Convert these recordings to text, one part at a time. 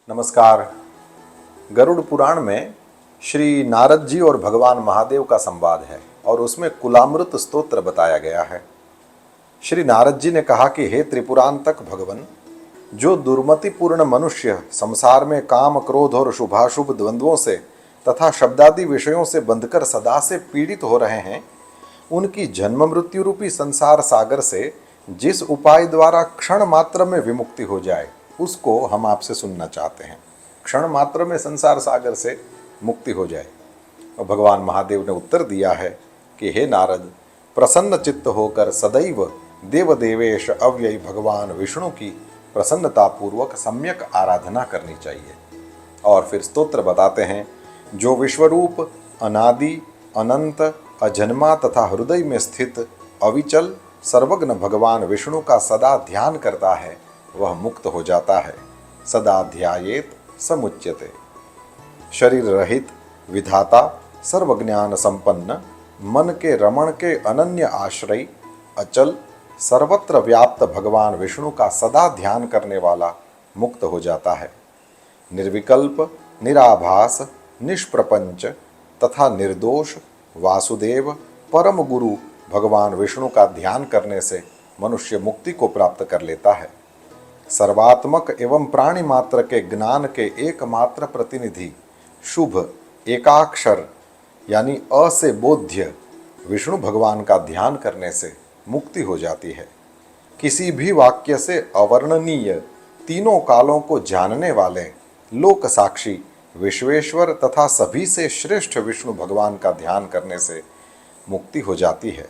नमस्कार। गरुड़ पुराण में श्री नारद जी और भगवान महादेव का संवाद है और उसमें कुलामृत स्तोत्र बताया गया है। श्री नारद जी ने कहा कि हे त्रिपुरांतक भगवन, जो दुर्मतिपूर्ण मनुष्य संसार में काम, क्रोध और शुभाशुभ द्वंद्वों से तथा शब्दादि विषयों से बंधकर सदा से पीड़ित हो रहे हैं, उनकी जन्म मृत्यु रूपी संसार सागर से जिस उपाय द्वारा क्षण मात्र में विमुक्ति हो जाए, उसको हम आपसे सुनना चाहते हैं। क्षण मात्र में संसार सागर से मुक्ति हो जाए। और भगवान महादेव ने उत्तर दिया है कि हे नारद, प्रसन्न चित्त होकर सदैव देवदेवेश अव्ययी भगवान विष्णु की प्रसन्नतापूर्वक सम्यक आराधना करनी चाहिए। और फिर स्तोत्र बताते हैं, जो विश्वरूप अनादि अनंत अजन्मा तथा हृदय में स्थित अविचल सर्वज्ञ भगवान विष्णु का सदा ध्यान करता है, वह मुक्त हो जाता है। सदा ध्यायेत समुच्यते। शरीर रहित विधाता सर्वज्ञान संपन्न मन के रमण के अनन्य आश्रय अचल सर्वत्र व्याप्त भगवान विष्णु का सदा ध्यान करने वाला मुक्त हो जाता है। निर्विकल्प निराभास निष्प्रपंच तथा निर्दोष वासुदेव परम गुरु भगवान विष्णु का ध्यान करने से मनुष्य मुक्ति को प्राप्त कर लेता है। सर्वात्मक एवं प्राणी मात्र के ज्ञान के एकमात्र प्रतिनिधि शुभ एकाक्षर यानी अ से बोध्य विष्णु भगवान का ध्यान करने से मुक्ति हो जाती है। किसी भी वाक्य से अवर्णनीय तीनों कालों को जानने वाले लोक साक्षी विश्वेश्वर तथा सभी से श्रेष्ठ विष्णु भगवान का ध्यान करने से मुक्ति हो जाती है।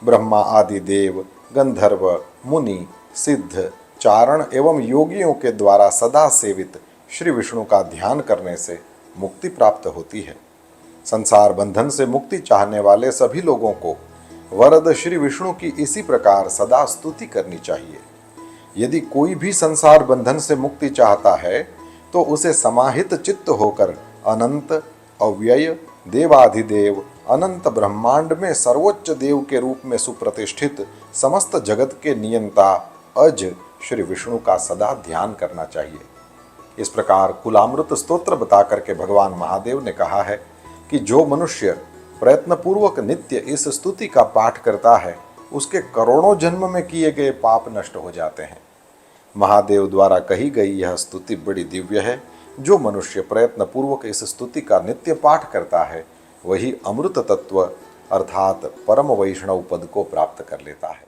ब्रह्मा आदि देव गंधर्व मुनि सिद्ध चारण एवं योगियों के द्वारा सदा सेवित श्री विष्णु का ध्यान करने से मुक्ति प्राप्त होती है। संसार बंधन से मुक्ति चाहने वाले सभी लोगों को वरद श्री विष्णु की इसी प्रकार सदा स्तुति करनी चाहिए। यदि कोई भी संसार बंधन से मुक्ति चाहता है तो उसे समाहित चित्त होकर अनंत अव्यय देवाधिदेव अनंत ब्रह्मांड में सर्वोच्च देव के रूप में सुप्रतिष्ठित समस्त जगत के नियंता अज श्री विष्णु का सदा ध्यान करना चाहिए। इस प्रकार कुलामृत स्तोत्र बता करके भगवान महादेव ने कहा है कि जो मनुष्य प्रयत्नपूर्वक नित्य इस स्तुति का पाठ करता है, उसके करोड़ों जन्म में किए गए पाप नष्ट हो जाते हैं। महादेव द्वारा कही गई यह स्तुति बड़ी दिव्य है। जो मनुष्य प्रयत्नपूर्वक इस स्तुति का नित्य पाठ करता है, वही अमृत तत्व अर्थात परम वैष्णव पद को प्राप्त कर लेता है।